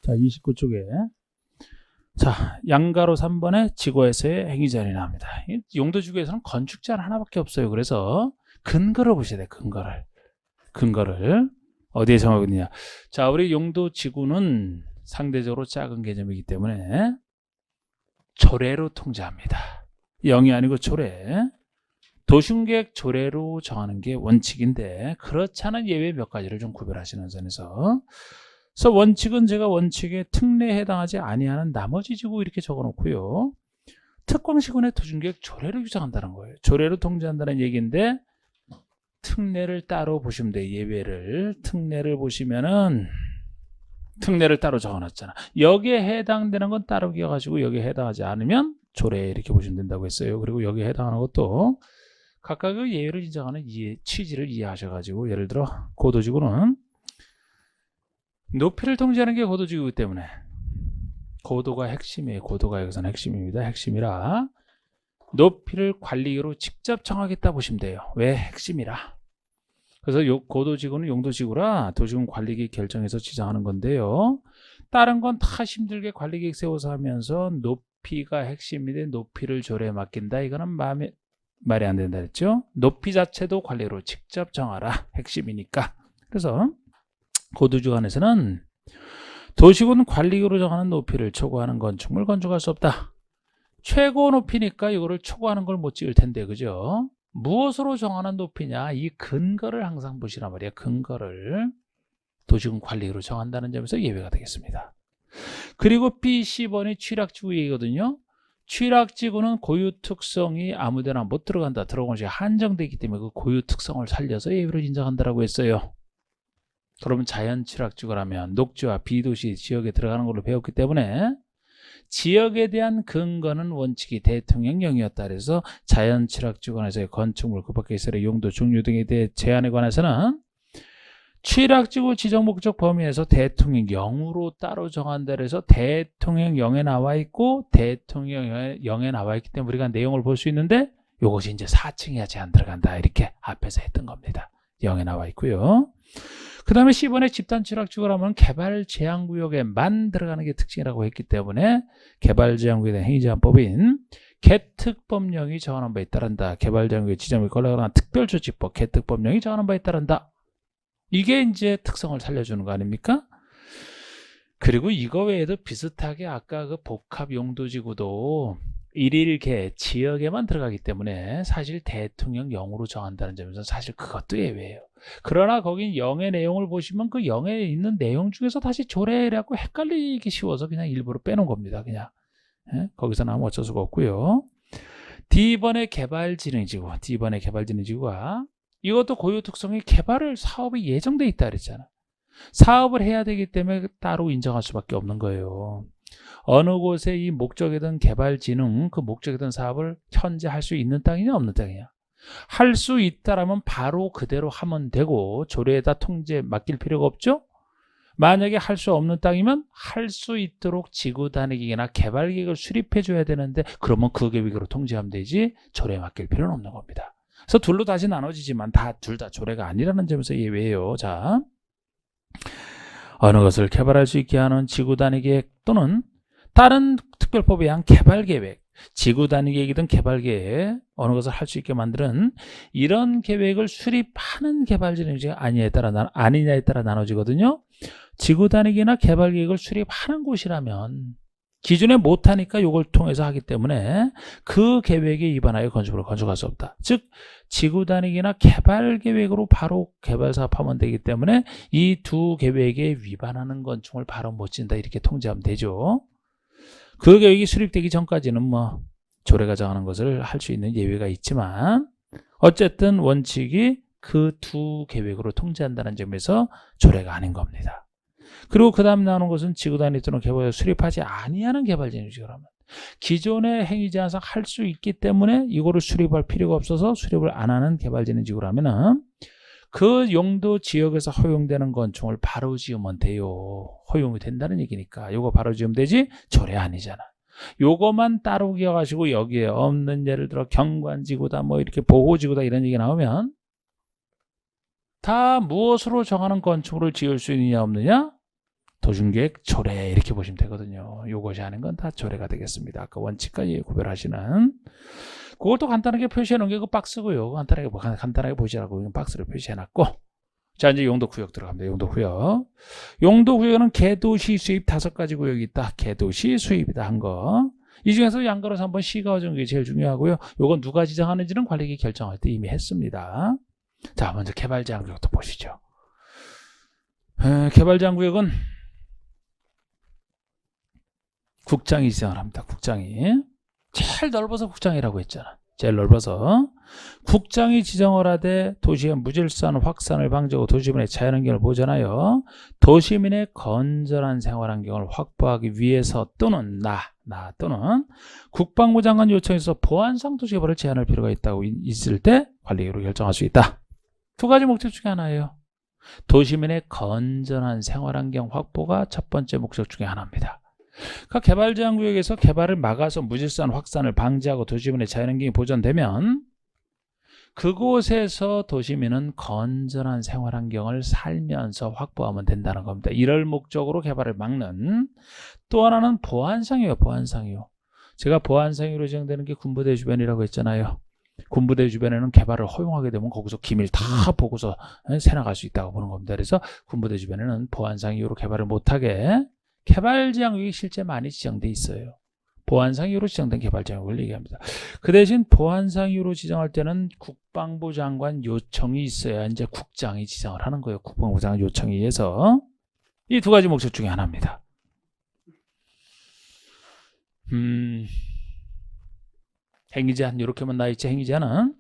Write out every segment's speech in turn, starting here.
자, 29쪽에. 자, 양가로 3번에 지구에서의 행위자리 나옵니다. 용도지구에서는 건축자 하나밖에 없어요. 그래서 근거를 보셔야 돼요. 근거를. 어디에 정하고 있느냐. 자, 우리 용도지구는 상대적으로 작은 개념이기 때문에 조례로 통제합니다. 0이 아니고 조례. 도시계획 조례로 정하는 게 원칙인데 그렇지 않은 예외 몇 가지를 좀 구별하시는 선에서. 그래서 원칙은 제가 원칙에 특례에 해당하지 아니하는 나머지 지구 이렇게 적어놓고요. 특광시군의 도시계획 조례를 규정한다는 거예요. 조례로 통제한다는 얘기인데 특례를 따로 보시면 돼요. 예외를. 특례를 보시면은 특례를 따로 적어놨잖아. 여기에 해당되는 건 따로 기억하시고 여기에 해당하지 않으면 조례 이렇게 보시면 된다고 했어요. 그리고 여기에 해당하는 것도 각각의 예외를 인정하는 취지를 이해하셔가지고 예를 들어 고도지구는 높이를 통제하는 게 고도지구이기 때문에 고도가 핵심이에요. 고도가 여기서는 핵심입니다. 핵심이라 높이를 관리기로 직접 정하겠다 보시면 돼요. 왜? 핵심이라. 그래서 고도지구는 용도지구라 도시군 관리기 결정해서 지정하는 건데요. 다른 건 다 힘들게 관리계획 세워서 하면서 높이가 핵심인데 높이를 조례에 맡긴다. 이거는 말이 안 된다 했죠. 높이 자체도 관리로 직접 정하라. 핵심이니까. 그래서 고도지구 안에서는 도시군 관리기로 정하는 높이를 초과하는 건축물 건축할 수 없다. 최고 높이니까 이거를 초과하는 걸 못 찍을 텐데 그죠? 무엇으로 정하는 높이냐? 이 근거를 항상 보시란 말이에요. 근거를 도시군 관리기로 정한다는 점에서 예외가 되겠습니다. 그리고 B, C번이 취락지구 얘기거든요. 취락지구는 고유 특성이 아무데나 못 들어간다. 들어오는 시간 한정되어 있기 때문에 그 고유 특성을 살려서 예외를 인정한다라고 했어요. 그러면 자연 취락지구라면 녹지와 비도시 지역에 들어가는 걸로 배웠기 때문에 지역에 대한 근거는 원칙이 대통령령이었다. 그래서 자연 취락지구에서의 건축물 그 밖에 있어야 용도 종류 등에 대해 제한에 관해서는 취락지구 지정 목적 범위에서 대통령령으로 따로 정한다. 그래서 대통령령에 나와 있고 대통령령에 나와 있기 때문에 우리가 내용을 볼 수 있는데 이것이 이제 4층이야 제한 들어간다. 이렇게 앞에서 했던 겁니다. 영에 나와 있고요. 그 다음에 10번에 집단 취락지구라면 개발 제한구역에만 들어가는 게 특징이라고 했기 때문에 개발 제한구역에 대한 행위제한법인 개특법령이 정하는 바에 따른다. 개발 제한구역 지정에 걸러가는 특별조치법 개특법령이 정하는 바에 따른다. 이게 이제 특성을 살려주는 거 아닙니까? 그리고 이거 외에도 비슷하게 아까 그 복합 용도지구도 일일개 지역에만 들어가기 때문에 사실 대통령령으로 정한다는 점에서 사실 그것도 예외예요. 그러나 거긴 영의 내용을 보시면 그 영에 있는 내용 중에서 다시 조례라고 헷갈리기 쉬워서 그냥 일부러 빼놓은 겁니다. 그냥 거기서 나오면 어쩔 수가 없고요. D번의 개발진흥지구, D번의 개발진흥지구가 이것도 고유 특성이 개발을 사업이 예정돼 있다 그랬잖아. 사업을 해야 되기 때문에 따로 인정할 수밖에 없는 거예요. 어느 곳에 이 목적이든 개발진흥 그 목적이든 사업을 현재 할 수 있는 땅이냐 없는 땅이냐. 할 수 있다라면 바로 그대로 하면 되고 조례에다 통제 맡길 필요가 없죠. 만약에 할 수 없는 땅이면 할 수 있도록 지구 단위계획이나 개발 계획을 수립해 줘야 되는데 그러면 그 계획으로 통제하면 되지 조례에 맡길 필요는 없는 겁니다. 그래서 둘로 다시 나눠지지만 둘 다 조례가 아니라는 점에서 예외예요. 자, 어느 것을 개발할 수 있게 하는 지구 단위 계획 또는 다른 특별법에 의한 개발 계획, 지구 단위 계획이든 개발 계획, 어느 것을 할 수 있게 만드는 이런 계획을 수립하는 개발진흥지가 아니냐에 따라 나눠지거든요. 지구 단위 계획이나 개발 계획을 수립하는 곳이라면 기존에 못하니까 이걸 통해서 하기 때문에 그 계획에 위반하여 건축물을 건축할 수 없다. 즉 지구 단위계획이나 개발 계획으로 바로 개발 사업하면 되기 때문에 이 두 계획에 위반하는 건축을 바로 못 짓는다. 이렇게 통제하면 되죠. 그 계획이 수립되기 전까지는 뭐 조례가 정하는 것을 할 수 있는 예외가 있지만 어쨌든 원칙이 그 두 계획으로 통제한다는 점에서 조례가 아닌 겁니다. 그리고 그 다음 나오는 것은 지구 단위 또는 개발을 수립하지 아니하는 개발진흥지구라면 기존의 행위 제한상 할 수 있기 때문에 이거를 수립할 필요가 없어서 수립을 안 하는 개발진흥지구라면은 그 용도 지역에서 허용되는 건축을 바로 지으면 돼요. 허용이 된다는 얘기니까 이거 바로 지으면 되지 조례 아니잖아. 요거만 따로 기억하시고 여기에 없는 예를 들어 경관지구다 뭐 이렇게 보호지구다 이런 얘기 나오면 다 무엇으로 정하는 건축물을 지을 수 있느냐 없느냐? 도심계획 조례 이렇게 보시면 되거든요. 요것이 아닌 건 다 조례가 되겠습니다. 아까 원칙까지 구별하시는 그걸 또 간단하게 표시해 놓은 게 그 박스고요. 간단하게 보시라고 박스를 표시해 놨고, 자 이제 용도구역 들어갑니다. 용도구역. 용도구역은 개도시 수입 5가지 구역이 있다. 개도시 수입이다 한 거. 이 중에서 양가로서 한번 시가 정한 게 제일 중요하고요. 요건 누가 지정하는지는 관리기 결정할 때 이미 했습니다. 자 먼저 개발제한구역부터 보시죠. 개발제한구역은 국장이 지정을 합니다. 국장이. 제일 넓어서 국장이라고 했잖아. 제일 넓어서 국장이 지정을 하되 도시의 무질서한 확산을 방지하고 도시민의 자연환경을 보존하여 도시민의 건전한 생활환경을 확보하기 위해서 또는 또는 국방부 장관 요청에서 보안상 도시개발을 제한할 필요가 있다고 있을 때 관리기로 결정할 수 있다. 2가지 목적 중에 하나예요. 도시민의 건전한 생활환경 확보가 첫 번째 목적 중에 하나입니다. 그러니까 개발제한구역에서 개발을 막아서 무질서한 확산을 방지하고 도시민의 자연환경이 보존되면 그곳에서 도시민은 건전한 생활환경을 살면서 확보하면 된다는 겁니다. 이럴 목적으로 개발을 막는 또 하나는 보안상이에요. 보안상이요. 제가 보안상으로 지정되는 게 군부대 주변이라고 했잖아요. 군부대 주변에는 개발을 허용하게 되면 거기서 기밀 다 보고서 새나갈 수 있다고 보는 겁니다. 그래서 군부대 주변에는 보안상 이유로 개발을 못하게 개발제한구역이 실제 많이 지정돼 있어요. 보안상 이유로 지정된 개발제한구역을 얘기합니다. 그 대신 보안상 이유로 지정할 때는 국방부 장관 요청이 있어야 이제 국장이 지정을 하는 거예요. 국방부 장관 요청에 의해서. 이 2가지 목적 중에 하나입니다. 행위제한 이렇게만 나와 있지, 행위제한은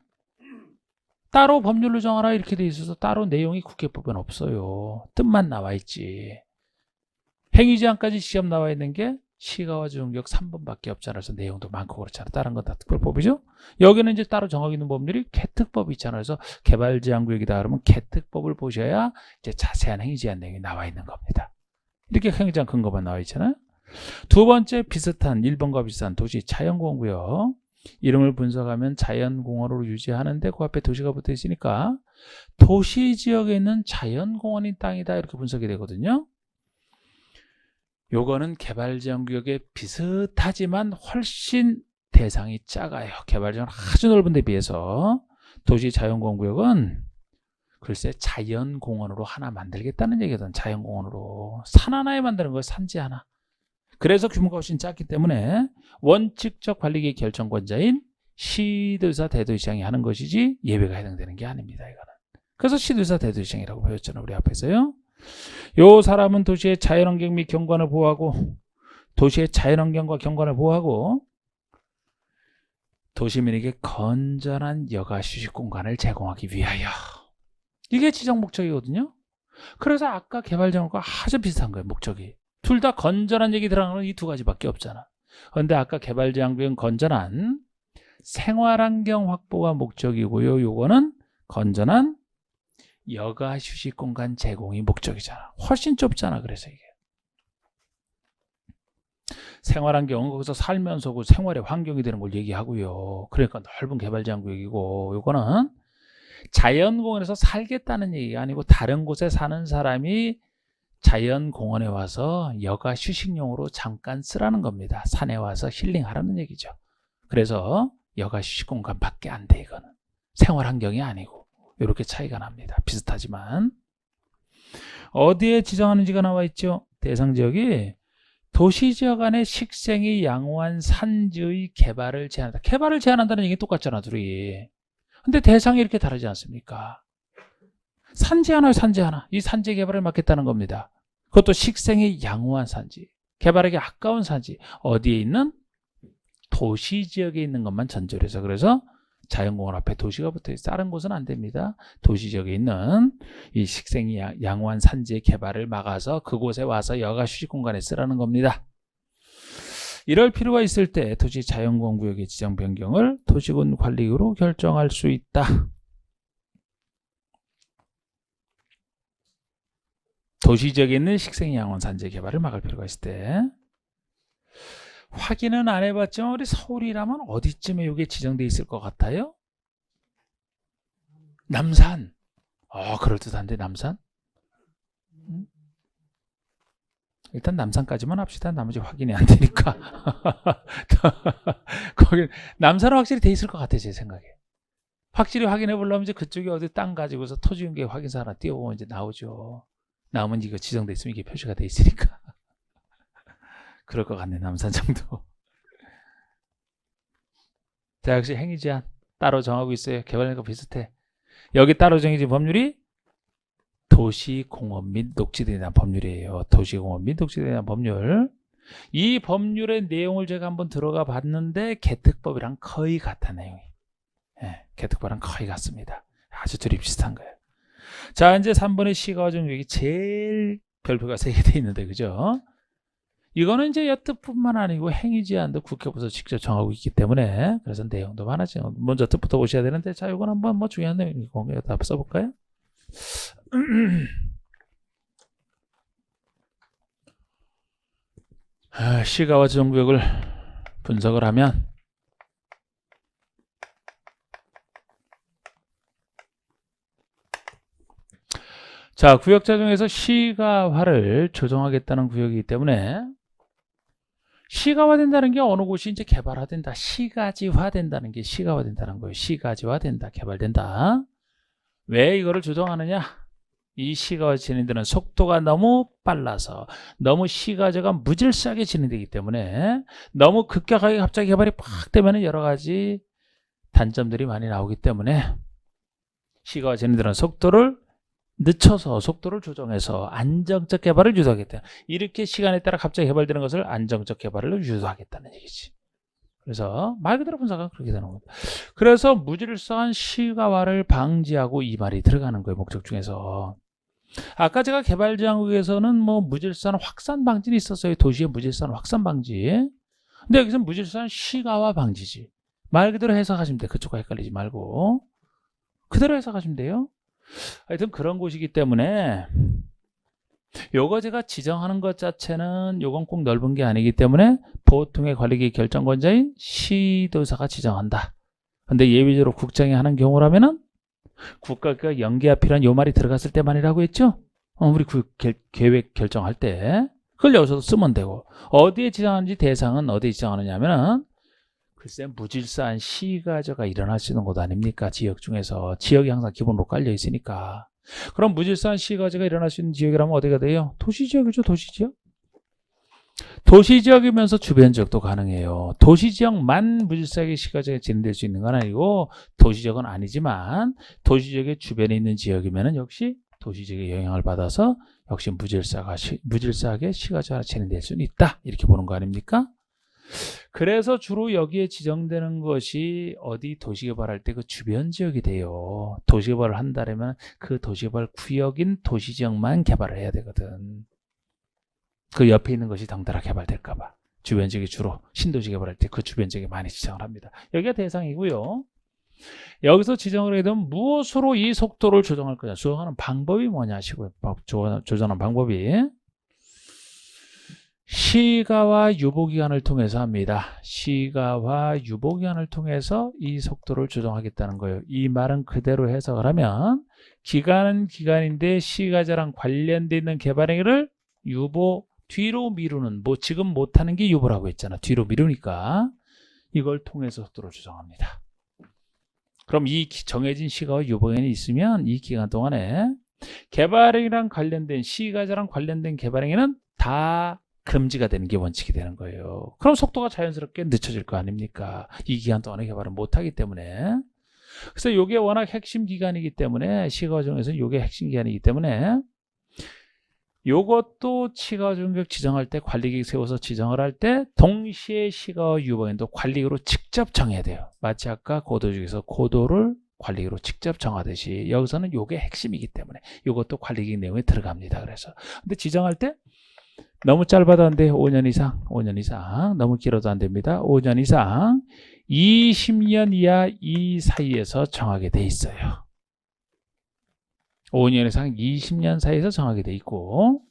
따로 법률로 정하라 이렇게 돼 있어서 따로 내용이 국회법엔 없어요. 뜻만 나와 있지. 행위제한까지 시험 나와 있는 게 시가와 중격 3번밖에 없잖아요. 그래서 내용도 많고 그렇잖아요. 다른 건 다 특별법이죠. 여기는 이제 따로 정하고 있는 법률이 개특법이 있잖아요. 그래서 개발제한구역이다 그러면 개특법을 보셔야 이제 자세한 행위제한 내용이 나와 있는 겁니다. 이렇게 행위제한 근거만 나와 있잖아요. 2번째 비슷한 1번과 비슷한 도시 자연공원구역. 이름을 분석하면 자연공원으로 유지하는데 그 앞에 도시가 붙어 있으니까 도시지역에 있는 자연공원인 땅이다 이렇게 분석이 되거든요. 요거는 개발제한구역에 비슷하지만 훨씬 대상이 작아요. 개발제한은 아주 넓은 데 비해서 도시 자연공원구역은 글쎄 자연공원으로 하나 만들겠다는 얘기거든. 자연공원으로 산 하나에 만드는 거예요. 산지 하나. 그래서 규모가 훨씬 작기 때문에 원칙적 관리계획 결정권자인 시도지사 대도시장이 하는 것이지 예외가 해당되는 게 아닙니다. 이거는. 그래서 시도지사 대도시장이라고 배웠잖아요. 우리 앞에서요. 요 사람은 도시의 자연환경 및 경관을 보호하고 도시의 자연환경과 경관을 보호하고 도시민에게 건전한 여가 휴식 공간을 제공하기 위하여. 이게 지정 목적이거든요. 그래서 아까 개발제한과 아주 비슷한 거예요. 목적이. 둘 다 건전한 얘기 들어가는 건 이 2가지밖에 없잖아. 그런데 아까 개발제한구역은 건전한 생활환경 확보가 목적이고요. 요거는 건전한 여가 휴식 공간 제공이 목적이잖아. 훨씬 좁잖아. 그래서 이게 생활환경은 거기서 살면서 그 생활의 환경이 되는 걸 얘기하고요. 그러니까 넓은 개발제한구역이고 요거는 자연공원에서 살겠다는 얘기가 아니고 다른 곳에 사는 사람이 자연공원에 와서 여가 휴식용으로 잠깐 쓰라는 겁니다. 산에 와서 힐링하라는 얘기죠. 그래서 여가 휴식 공간밖에 안 돼. 이거는 생활환경이 아니고 이렇게 차이가 납니다. 비슷하지만 어디에 지정하는지가 나와 있죠. 대상지역이 도시지역 안에 식생이 양호한 산지의 개발을 제한한다. 개발을 제한한다는 얘기 똑같잖아. 둘이. 근데 대상이 이렇게 다르지 않습니까? 산지 하나요, 산지 하나. 이 산지 개발을 막겠다는 겁니다. 그것도 식생이 양호한 산지, 개발하기 아까운 산지, 어디에 있는? 도시 지역에 있는 것만 전제로 해서. 그래서 자연공원 앞에 도시가 붙어 있어요. 다른 곳은 안 됩니다. 도시 지역에 있는 이 식생이 양호한 산지의 개발을 막아서 그곳에 와서 여가 휴식 공간에 쓰라는 겁니다. 이럴 필요가 있을 때 도시 자연공원 구역의 지정 변경을 도시군 관리구로 결정할 수 있다. 도시 지역에 있는 식생 양원 산지 개발을 막을 필요가 있을 때. 확인은 안 해봤지만 우리 서울이라면 어디쯤에 이게 지정돼 있을 것 같아요? 남산. 그럴듯한데 남산? 일단 남산까지만 합시다. 나머지 확인이 안 되니까. 거기 남산은 확실히 돼 있을 것 같아, 제 생각에. 확실히 확인해 보려면 이제 그쪽에 어디 땅 가지고서 토지용계 확인서 하나 띄워보면 이제 나오죠. 나오면 이거 지정돼 있으면 이게 표시가 돼 있으니까. 그럴 것 같네, 남산 정도. 자, 역시 행위제한 따로 정하고 있어요. 개발과 비슷해. 여기 따로 정해진 법률이 도시공업 및 녹지대에 대한 법률이에요. 도시공업 및 녹지대에 대한 법률. 이 법률의 내용을 제가 한번 들어가 봤는데 개특법이랑 거의 같아, 내용이. 예, 개특법이랑 거의 같습니다. 아주 둘이 비슷한 거예요. 자, 이제 3번의 시가와정역이 제일 별표가 3개 돼 있는데, 그죠? 이거는 이제 여특뿐만 아니고 행위제한도 국회부터 직접 정하고 있기 때문에 그래서 내용도 많아지죠. 먼저 뜻부터 보셔야 되는데, 자, 이건 한번 뭐 중요한 내용이고 다 써볼까요? 시가와 지정구역을 분석을 하면 자, 구역자 중에서 시가화를 조정하겠다는 구역이기 때문에 시가화된다는 게 어느 곳이 이제 개발화된다, 시가지화된다는 게 시가화된다는 거예요. 시가지화된다, 개발된다. 왜 이거를 조정하느냐? 이 시가화 진행되는 속도가 너무 빨라서 너무 시가지가 무질서하게 진행되기 때문에 너무 급격하게 갑자기 개발이 팍 되면 여러 가지 단점들이 많이 나오기 때문에 시가화 진행되는 속도를 늦춰서 속도를 조정해서 안정적 개발을 유도하겠다. 이렇게 시간에 따라 갑자기 개발되는 것을 안정적 개발을 유도하겠다는 얘기지. 그래서 말 그대로 분석은 그렇게 되는 겁니다. 그래서 무질서한 시가화를 방지하고 이 말이 들어가는 거예요. 목적 중에서. 아까 제가 개발지향국에서는 뭐 무질서한 확산 방지는 있었어요. 도시의 무질서한 확산 방지. 근데 여기서 무질서한 시가화 방지지. 말 그대로 해석하시면 돼요. 그쪽과 헷갈리지 말고. 그대로 해석하시면 돼요. 하여튼 그런 곳이기 때문에 요거 제가 지정하는 것 자체는 요건 꼭 넓은 게 아니기 때문에 보통의 관리기 결정권자인 시도사가 지정한다. 근데 예외적으로 국장이 하는 경우라면은 국가가 연계가 필요한 요 말이 들어갔을 때만이라고 했죠. 우리 계획 결정할 때 그걸 여기서도 쓰면 되고, 어디에 지정하는지 대상은 어디에 지정하느냐 하면은 글쎄 무질서한 시가저가 일어날 수 있는 곳 아닙니까? 지역 중에서. 지역이 항상 기본으로 깔려 있으니까. 그럼 무질서한 시가저가 일어날 수 있는 지역이라면 어디가 돼요? 도시지역이죠. 도시지역. 도시지역이면서 주변 지역도 가능해요. 도시지역만 무질서하게 시가저가 진행될 수 있는 건 아니고, 도시지역은 아니지만 도시지역의 주변에 있는 지역이면 역시 도시지역의 영향을 받아서 역시 무질서하게 시가저가 진행될 수는 있다. 이렇게 보는 거 아닙니까? 그래서 주로 여기에 지정되는 것이 어디 도시개발할 때 그 주변 지역이 돼요. 도시개발을 한다면 그 도시개발 구역인 도시지역만 개발을 해야 되거든. 그 옆에 있는 것이 덩달아 개발될까 봐. 주변 지역이 주로 신도시 개발할 때 그 주변 지역에 많이 지정을 합니다. 여기가 대상이고요. 여기서 지정을 하게 되면 무엇으로 이 속도를 조정할 거냐. 조정하는 방법이 뭐냐 하시고요. 조정하는 방법이 시가와 유보기간을 통해서 합니다. 시가와 유보기간을 통해서 이 속도를 조정하겠다는 거예요. 이 말은 그대로 해석을 하면 기간은 기간인데 시가자랑 관련되어 있는 개발행위를 유보, 뒤로 미루는, 뭐 지금 못하는 게 유보라고 했잖아. 뒤로 미루니까 이걸 통해서 속도를 조정합니다. 그럼 이 정해진 시가와 유보기간이 있으면 이 기간 동안에 개발행위랑 관련된 시가자랑 관련된 개발행위는 다 금지가 되는 게 원칙이 되는 거예요. 그럼 속도가 자연스럽게 늦춰질 거 아닙니까? 이 기간 동안에 개발을 못하기 때문에. 그래서 이게 워낙 핵심 기간이기 때문에 시가와 중에서는 이게 핵심 기간이기 때문에 이것도 시가와 중격 지정할 때 관리계획 세워서 지정을 할 때 동시에 시가와 유보기간도 관리계획으로 직접 정해야 돼요. 마치 아까 고도 중에서 고도를 관리계획으로 직접 정하듯이 여기서는 이게 핵심이기 때문에 이것도 관리계획 내용에 들어갑니다. 그래서 근데 지정할 때 너무 짧아도 안 돼요. 5년 이상, 5년 이상. 너무 길어도 안 됩니다. 5년 이상, 20년 이하 이 사이에서 정하게 돼 있어요. 5년 이상 20년 사이에서 정하게 돼 있고,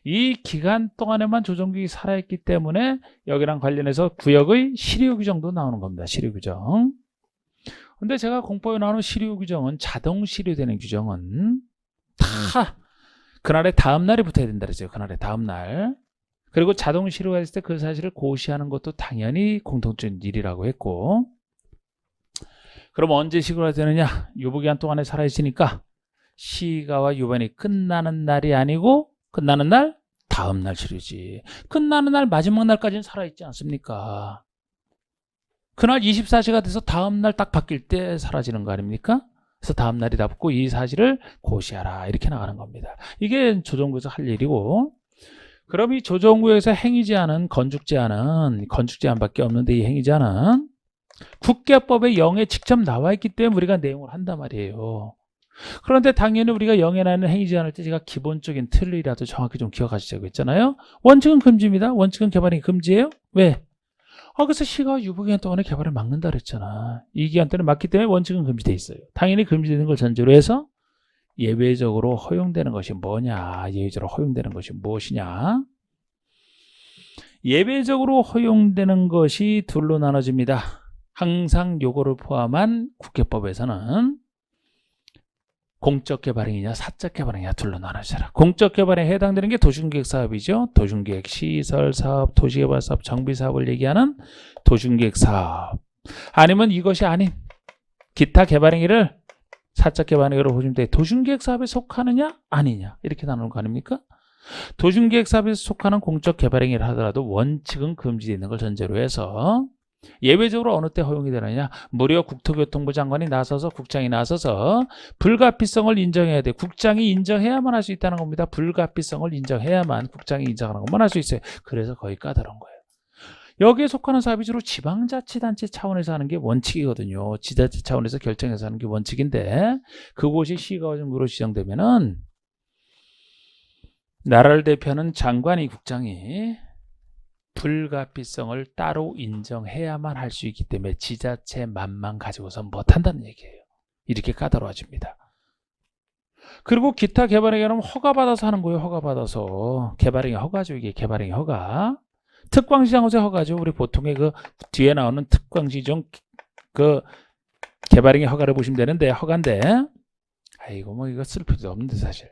이 기간 동안에만 조정규칙이 살아있기 때문에 여기랑 관련해서 구역의 실효 규정도 나오는 겁니다. 실효 규정. 근데 제가 공법에 나오는 실효 규정은 자동 실효되는 규정은 다 그날의 다음 날이 붙어야 된다 그랬어요. 그날의 다음 날. 그리고 자동 실효가 됐을 때 그 사실을 고시하는 것도 당연히 공통적인 일이라고 했고, 그럼 언제 시효가 되느냐? 유보기한 동안에 살아있으니까 시가와 유반이 끝나는 날이 아니고 끝나는 날? 다음 날 실효지. 끝나는 날 마지막 날까지는 살아있지 않습니까? 그날 24시가 돼서 다음 날 딱 바뀔 때 사라지는 거 아닙니까? 그래서 다음 날이 다 붙고 이 사실을 고시하라 이렇게 나가는 겁니다. 이게 조정구에서 할 일이고, 그럼 이 조정구에서 행위제한은 건축제한밖에 없는데 이 행위제한은 국계법의 0에 직접 나와 있기 때문에 우리가 내용을 한단 말이에요. 그런데 당연히 우리가 0에 나는 행위제한할 때 제가 기본적인 틀이라도 정확히 좀 기억하시자고 했잖아요. 원칙은 금지입니다. 원칙은 개발이 금지예요. 왜? 그래서 시가 유보기한 동안에 개발을 막는다 그랬잖아. 이 기간 때는 막기 때문에 원칙은 금지돼 있어요. 당연히 금지되는 걸 전제로 해서 예외적으로 허용되는 것이 뭐냐? 예외적으로 허용되는 것이 무엇이냐? 예외적으로 허용되는 것이 둘로 나눠집니다. 항상 요거를 포함한 국회법에서는 공적 개발행위냐 사적 개발행위냐 둘로 나눠져라. 공적 개발에 해당되는 게 도시계획 사업이죠. 도시계획, 시설 사업, 도시개발 사업, 정비 사업을 얘기하는 도시계획 사업. 아니면 이것이 아닌 기타 개발행위를 사적 개발행위로 보시면 돼. 도시계획 사업에 속하느냐 아니냐 이렇게 나누는 거 아닙니까? 도시계획 사업에 속하는 공적 개발행위를 하더라도 원칙은 금지되어 있는 걸 전제로 해서 예외적으로 어느 때 허용이 되느냐? 무려 국토교통부 장관이 나서서 국장이 나서서 불가피성을 인정해야 돼. 국장이 인정해야만 할 수 있다는 겁니다. 불가피성을 인정해야만 국장이 인정하는 것만 할 수 있어요. 그래서 거의 까다로운 거예요. 여기에 속하는 사업이 주로 지방자치단체 차원에서 하는 게 원칙이거든요. 지자체 차원에서 결정해서 하는 게 원칙인데 그곳이 시가정부로 지정되면은 나라를 대표하는 장관이 국장이 불가피성을 따로 인정해야만 할 수 있기 때문에 지자체만만 가지고서 못한다는 얘기예요. 이렇게 까다로워집니다. 그리고 기타 개발행위는 허가받아서 하는 거예요. 허가받아서. 개발행위 허가죠. 이게 개발행위 허가. 특광시장에서 허가죠. 우리 보통의 그 뒤에 나오는 특광시장 그 개발행위 허가를 보시면 되는데 허가인데 아이고 뭐 이거 쓸 필요도 없는데 사실.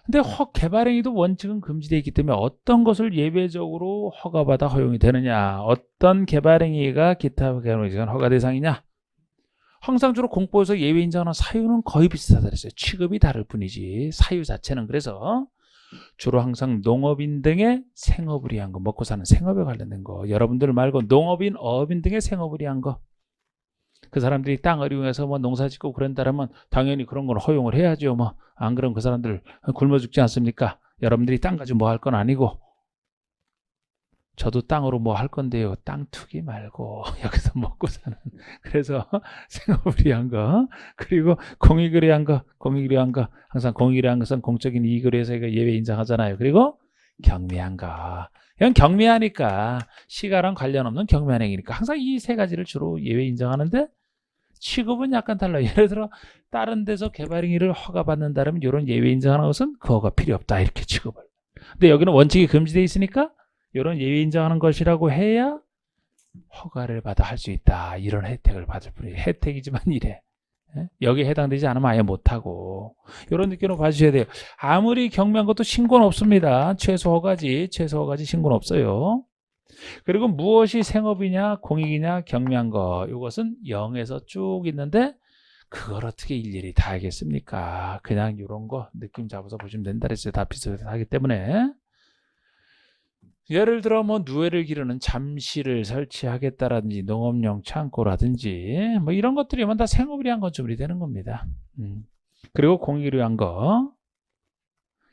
근데 개발행위도 원칙은 금지되어 있기 때문에 어떤 것을 예외적으로 허가받아 허용이 되느냐, 어떤 개발행위가 기타 개발행위가 허가 대상이냐. 항상 주로 공법에서 예외 인정하는 사유는 거의 비슷하다 그랬어요. 취급이 다를 뿐이지 사유 자체는. 그래서 주로 항상 농업인 등의 생업을 위한 거, 먹고 사는 생업에 관련된 거, 여러분들 말고 농업인, 어업인 등의 생업을 위한 거, 그 사람들이 땅을 이용해서 뭐 농사 짓고 그런다면 당연히 그런 건 허용을 해야죠. 뭐 안 그러면 그 사람들 굶어 죽지 않습니까? 여러분들이 땅 가지고 뭐 할 건 아니고. 저도 땅으로 뭐 할 건데요. 땅 투기 말고 여기서 먹고 사는. 그래서 생업을 위한 거, 그리고 공익을 위한 거, 항상 공익을 위한 것은 공적인 이익을 위해서 예외 인정하잖아요. 그리고 경미한 거. 이건 경미하니까 시가랑 관련 없는 경미한 행위니까 항상 이 세 가지를 주로 예외 인정하는데 취급은 약간 달라요. 예를 들어 다른 데서 개발행위를 허가받는다면 이런 예외 인정하는 것은 그 허가 필요 없다 이렇게 취급을. 근데 여기는 원칙이 금지되어 있으니까 이런 예외 인정하는 것이라고 해야 허가를 받아 할 수 있다. 이런 혜택을 받을 뿐이에요. 혜택이지만 이래. 여기에 해당되지 않으면 아예 못하고. 이런 느낌으로 봐주셔야 돼요. 아무리 경미한 것도 신고는 없습니다. 최소 허가지 신고는 없어요. 그리고 무엇이 생업이냐 공익이냐 경미한 거, 이것은 0에서 쭉 있는데 그걸 어떻게 일일이 다 알겠습니까? 그냥 이런 거 느낌 잡아서 보시면 된다 그랬어요. 다 비슷하기 때문에. 예를 들어 뭐 누에를 기르는 잠실을 설치하겠다라든지 농업용 창고라든지 뭐 이런 것들이면 다 생업을 위한 건축물이 되는 겁니다. 그리고 공익을 위한 거,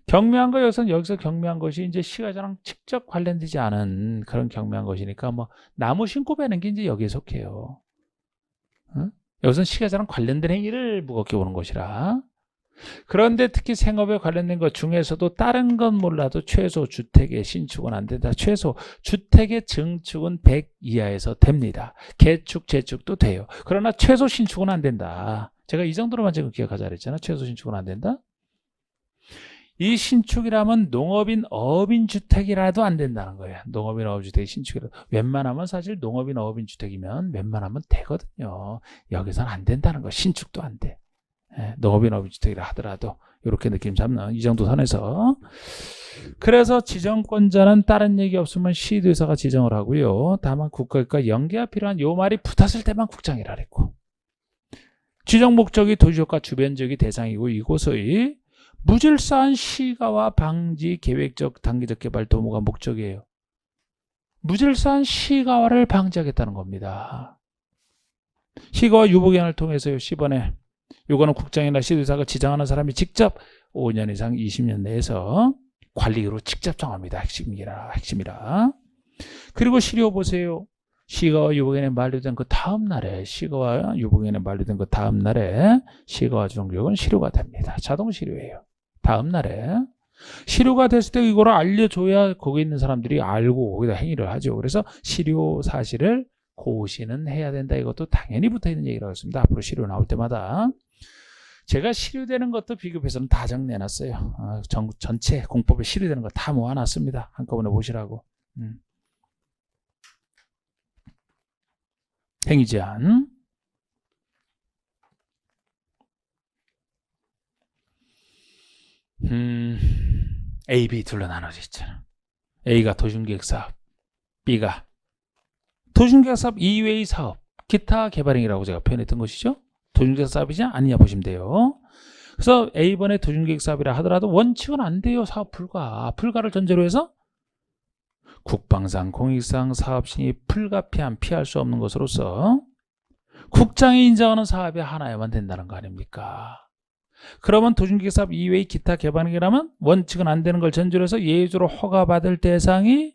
경미한 거, 여기서 경미한 것이 이제 시가자랑 직접 관련되지 않은 그런 경미한 것이니까 뭐 나무 심고 베는 게 이제 여기에 속해요. 여기서는 시가자랑 관련된 행위를 무겁게 보는 것이라. 그런데 특히 생업에 관련된 것 중에서도 다른 건 몰라도 최소 주택의 신축은 안 된다. 최소 주택의 증축은 100 이하에서 됩니다. 개축, 재축도 돼요. 그러나 최소 신축은 안 된다. 제가 이 정도로만 지금 기억하자 그랬잖아요. 최소 신축은 안 된다. 이 신축이라면 농업인, 어업인 주택이라도 안 된다는 거예요. 농업인, 어업인 주택이 신축이라도. 웬만하면 사실 농업인, 어업인 주택이면 웬만하면 되거든요. 여기서는 안 된다는 거. 신축도 안 돼. 농업인, 어업인 주택이라 하더라도 이렇게 느낌 잡는 이 정도 선에서 그래서 지정권자는 다른 얘기 없으면 시도의사가 지정을 하고요. 다만 국가과 연계가 필요한 요 말이 붙었을 때만 국장이라 그랬고, 지정 목적이 도시적과 주변 지역이 대상이고 이곳의 무질서한 시가와 방지 계획적 단기적 개발 도모가 목적이에요. 무질서한 시가화를 방지하겠다는 겁니다. 시가와 유보기한을 통해서요. 10원에 요거는 국장이나 시도의사가 지정하는 사람이 직접 5년 이상 20년 내에서 관리로 직접 정합니다. 핵심이라. 그리고 시료 보세요. 시가와 유보기한에 만료된 그 다음 날에 시가와 유보기한에 만료된 그 다음 날에 시가와 주정교육은 시료가 됩니다. 자동 시료예요. 다음 날에 시료가 됐을 때 이거를 알려줘야 거기 있는 사람들이 알고 거기다 행위를 하죠. 그래서 시료 사실을 고시는 해야 된다. 이것도 당연히 붙어있는 얘기라고 했습니다. 앞으로 시료 나올 때마다 제가 시료되는 것도 비교해서는 다 정리해놨어요. 전체 공법에 시료되는 거 다 모아놨습니다. 한꺼번에 보시라고. 행위제한. A, B 둘로 나눠져 있잖아. A가 도심계획사업, B가 도심계획사업 이외의 사업, 기타 개발행위라고 제가 표현했던 것이죠. 도심계획사업이지 아니냐 보시면 돼요. 그래서 A번에 도심계획사업이라 하더라도 원칙은 안 돼요. 사업 불가를 전제로 해서 국방상, 공익상 사업 신입 불가피한 피할 수 없는 것으로서 국장이 인정하는 사업이 하나야만 된다는 거 아닙니까? 그러면 도심계획사업 이외의 기타 개발행위라면 원칙은 안 되는 걸 전제로 해서 예외적으로 허가받을 대상이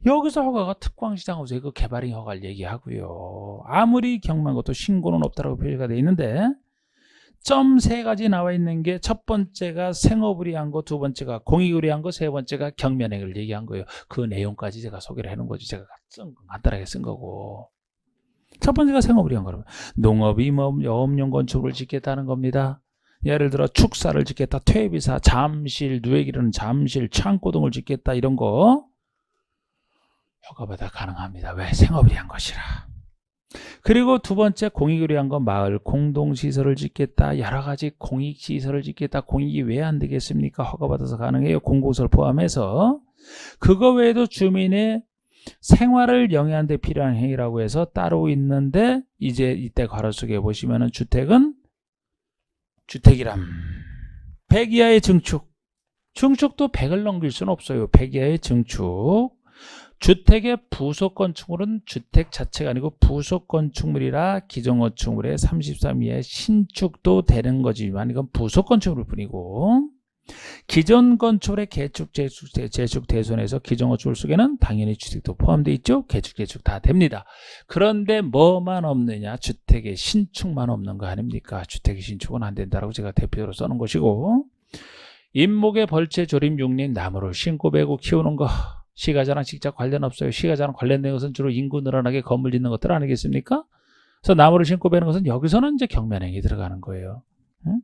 여기서 허가가 특광시장하고서 그 개발행위 허가를 얘기하고요. 아무리 경미한 것도 신고는 없다라고 표시가 되어 있는데 점 3가지 나와 있는 게 첫 번째가 생업을 위한 거, 두 번째가 공익을 위한 거, 세 번째가 경면행위를 얘기한 거예요. 그 내용까지 제가 소개를 해놓은 거지. 제가 간단하게 쓴 거고. 첫 번째가 생업을 위한 거라면 농업이 어업용 건축을 짓겠다는 겁니다. 예를 들어 축사를 짓겠다, 퇴비사, 잠실, 누에기르는 잠실, 창고 등을 짓겠다 이런 거 허가받아 가능합니다. 왜? 생업을 위한 것이라. 그리고 두 번째 공익을 위한 건 마을 공동시설을 짓겠다, 여러 가지 공익시설을 짓겠다. 공익이 왜 안 되겠습니까? 허가받아서 가능해요. 공공시설 포함해서. 그거 외에도 주민의 생활을 영위하는 데 필요한 행위라고 해서 따로 있는데 이제 이때 괄호 속에 보시면은 주택이란 100 이하의 증축도 100을 넘길 수는 없어요. 100 이하의 증축. 주택의 부속 건축물은 주택 자체가 아니고 부속 건축물이라 기존 건축물의 33 이하의 신축도 되는 거지만 이건 부속 건축물일 뿐이고, 기존 건축물의 개축, 재축, 대손에서 기존 건축물 속에는 당연히 주택도 포함되어 있죠. 개축, 재축 다 됩니다. 그런데 뭐만 없느냐? 주택의 신축만 없는 거 아닙니까? 주택의 신축은 안 된다라고 제가 대표로 써놓은 것이고, 인목의 벌채, 조림, 육림, 나무를 심고 베고 키우는 거 시가자랑 직접 관련 없어요. 시가자랑 관련된 것은 주로 인구 늘어나게 건물 짓는 것들 아니겠습니까? 그래서 나무를 심고 베는 것은 여기서는 이제 경면행위 들어가는 거예요. 응?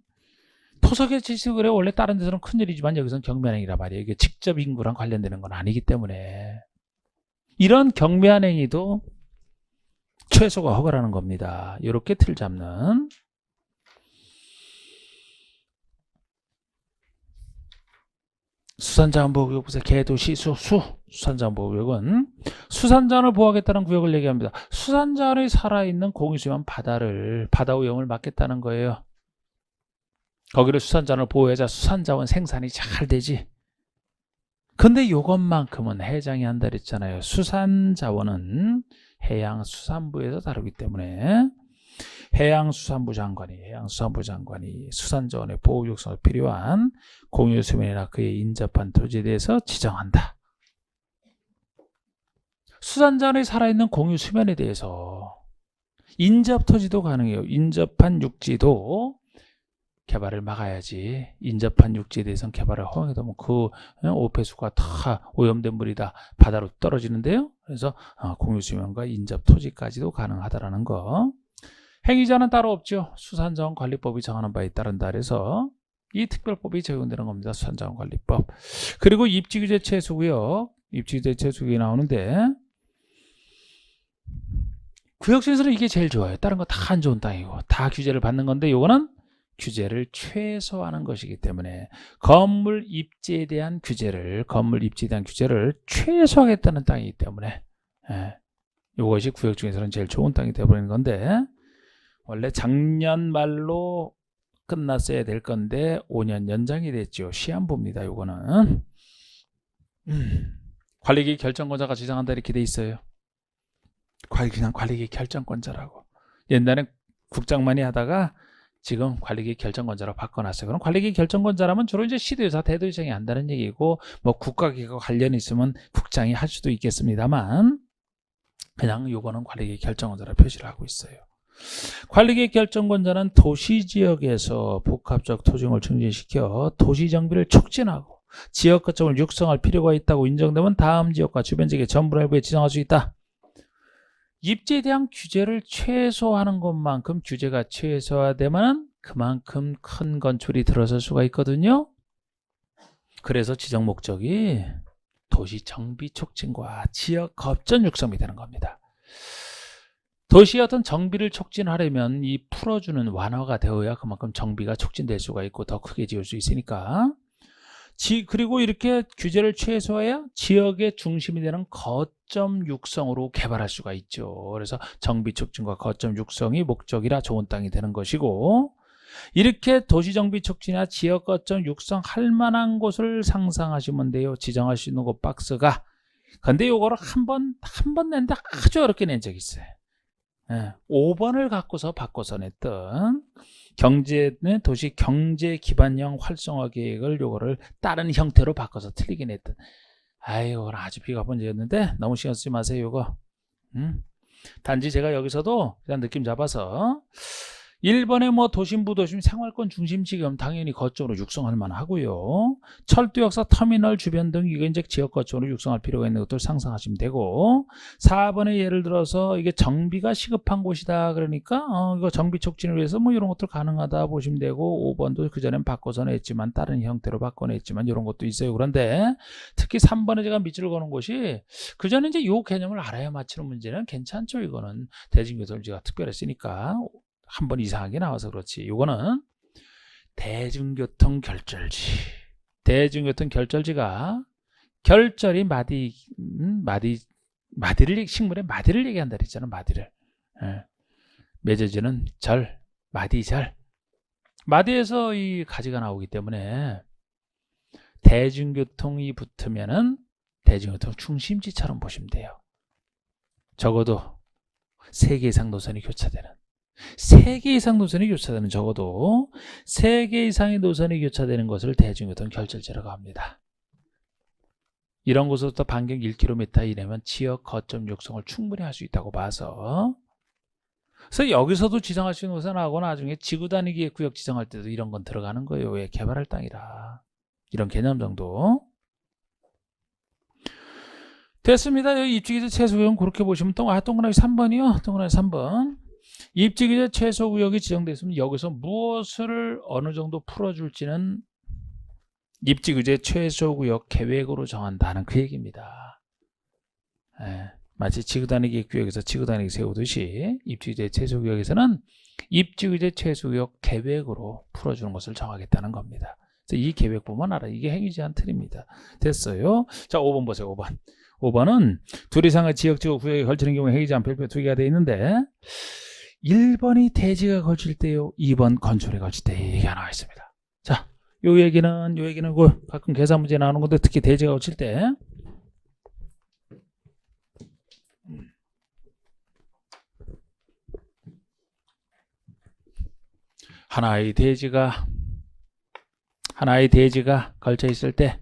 토속의 지식을 원래 다른 데서는 큰일이지만 여기서는 경면행위란 말이에요. 이게 직접 인구랑 관련되는 건 아니기 때문에 이런 경면행위도 최소가 허가라는 겁니다. 이렇게 틀 잡는. 수산자원보호구역 보세요. 개도시 수산자원보호구역은 수산자원을 보호하겠다는 구역을 얘기합니다. 수산자원이 살아있는 공유수면 바다 오염을 막겠다는 거예요. 거기를 수산자원을 보호해야 수산자원 생산이 잘 되지. 근데 이것만큼은 해장이 한다 그랬잖아요. 수산자원은 해양수산부에서 다루기 때문에 해양수산부 장관이 수산자원의 보호 육성에 필요한 공유수면이나 그에 인접한 토지에 대해서 지정한다. 수산자원이 살아있는 공유수면에 대해서 인접토지도 가능해요. 인접한 육지도 개발을 막아야지. 인접한 육지에 대해서는 개발을 허용해도 그 오폐수가 다 오염된 물이 다 바다로 떨어지는데요. 그래서 공유수면과 인접토지까지도 가능하다라는 거. 행위자는 따로 없죠. 수산자원관리법이 정하는 바에 따른다 해서 이 특별법이 적용되는 겁니다. 수산자원관리법. 그리고 입지규제 최소구역, 입지규제 최소구역이 나오는데 구역에서는 이게 제일 좋아요. 다른 거 다 안 좋은 땅이고 다 규제를 받는 건데 요거는 규제를 최소화하는 것이기 때문에 건물 입지에 대한 규제를 최소화하겠다는 땅이기 때문에 이것이 구역 중에서는 제일 좋은 땅이 되어버리는 건데, 원래 작년 말로 끝났어야 될 건데 5년 연장이 됐죠. 시한부입니다. 이거는 관리기 결정권자가 지정한다 이렇게 돼 있어요. 그냥 관리기 결정권자라고. 옛날엔 국장만이 하다가 지금 관리기 결정권자로 바꿔놨어요. 그럼 관리기 결정권자라면 주로 이제 시도의사, 대도의장이 한다는 얘기고, 뭐 국가기관 관련이 있으면 국장이 할 수도 있겠습니다만, 그냥 요거는 관리기 결정권자로 표시를 하고 있어요. 관리기 결정권자는 도시지역에서 복합적 토지용을 증진시켜 도시정비를 촉진하고 지역 거점을 육성할 필요가 있다고 인정되면 다음 지역과 주변 지역의 전부 내부에 지정할 수 있다. 입지에 대한 규제를 최소화하는 것만큼 규제가 최소화되면 그만큼 큰 건축이 들어설 수가 있거든요. 그래서 지정 목적이 도시 정비 촉진과 지역 거점 육성이 되는 겁니다. 도시의 어떤 정비를 촉진하려면 이 풀어주는 완화가 되어야 그만큼 정비가 촉진될 수가 있고 더 크게 지을 수 있으니까. 그리고 이렇게 규제를 최소화해야 지역의 중심이 되는 거점 육성으로 개발할 수가 있죠. 그래서 정비 촉진과 거점 육성이 목적이라 좋은 땅이 되는 것이고, 이렇게 도시 정비 촉진이나 지역 거점 육성할 만한 곳을 상상하시면 돼요. 지정할 수 있는 곳 박스가. 근데 요거를 한 번 냈는데 아주 어렵게 낸 적이 있어요. 5번을 갖고서 바꿔서 냈던 도시 경제 기반형 활성화 계획을 요거를 다른 형태로 바꿔서 틀리게 냈던. 아유, 아주 비가 번지였는데 너무 신경 쓰지 마세요. 요거. 단지 제가 여기서도 그냥 느낌 잡아서 1번에 뭐 도심부 도심 생활권 중심지금 당연히 거점으로 육성할 만하고요. 철도 역사 터미널 주변 등 이게 이제 지역 거점으로 육성할 필요가 있는 것들 상상하시면 되고, 4번에 예를 들어서 이게 정비가 시급한 곳이다 그러니까 이거 정비 촉진을 위해서 뭐 이런 것들 가능하다 보시면 되고, 5번도 그전엔 바꿔서 냈지만 다른 형태로 바꿔냈지만 이런 것도 있어요. 그런데 특히 3번에 제가 밑줄을 거는 곳이 그전에 이제 요 개념을 알아야 맞히는 문제는 괜찮죠. 이거는 대중교통지가 특별했으니까 한 번 이상하게 나와서 그렇지. 이거는 대중교통 결절지. 대중교통 결절지가 결절이 식물의 마디를 얘기한다 그랬잖아. 마디를. 맺어지는 절, 마디절. 마디에서 이 가지가 나오기 때문에 대중교통이 붙으면은 대중교통 중심지처럼 보시면 돼요. 적어도 3개 이상 노선이 교차되는. 3개 이상 노선이 교차되는, 적어도 3개 이상의 노선이 교차되는 것을 대중교통 결절지라고 합니다. 이런 곳으로부터 반경 1km 이내면 지역 거점 육성을 충분히 할 수 있다고 봐서, 그래서 여기서도 지정할 수 있는 곳은 하고 나중에 지구 단위기의 구역 지정할 때도 이런 건 들어가는 거예요. 왜? 개발할 땅이라. 이런 개념 정도. 됐습니다. 여기 입지기재 최소구역은 그렇게 보시면 동그라미 3번이요. 동그라미 3번. 입지기재 최소구역이 지정됐으면 여기서 무엇을 어느 정도 풀어줄지는 입지규제 최소구역 계획으로 정한다는 그 얘기입니다. 마치 지구단위기 구역에서 지구단위기 세우듯이 입지규제 최소구역에서는 입지규제 최소구역 계획으로 풀어주는 것을 정하겠다는 겁니다. 그래서 이 계획 보면 알아. 이게 행위제한 틀입니다. 됐어요. 자, 5번 보세요. 5번. 5번은 둘 이상의 지역지구 구역에 걸치는 경우에 행위제한 별표 2개가 되어 있는데 1번이 대지가 걸칠 때요, 2번 건축에 걸칠 때 얘기가 나와 있습니다. 자, 요 얘기는 가끔 계산 문제 나오는 건데 특히 대지가 걸칠 때 하나의 대지가 걸쳐 있을 때,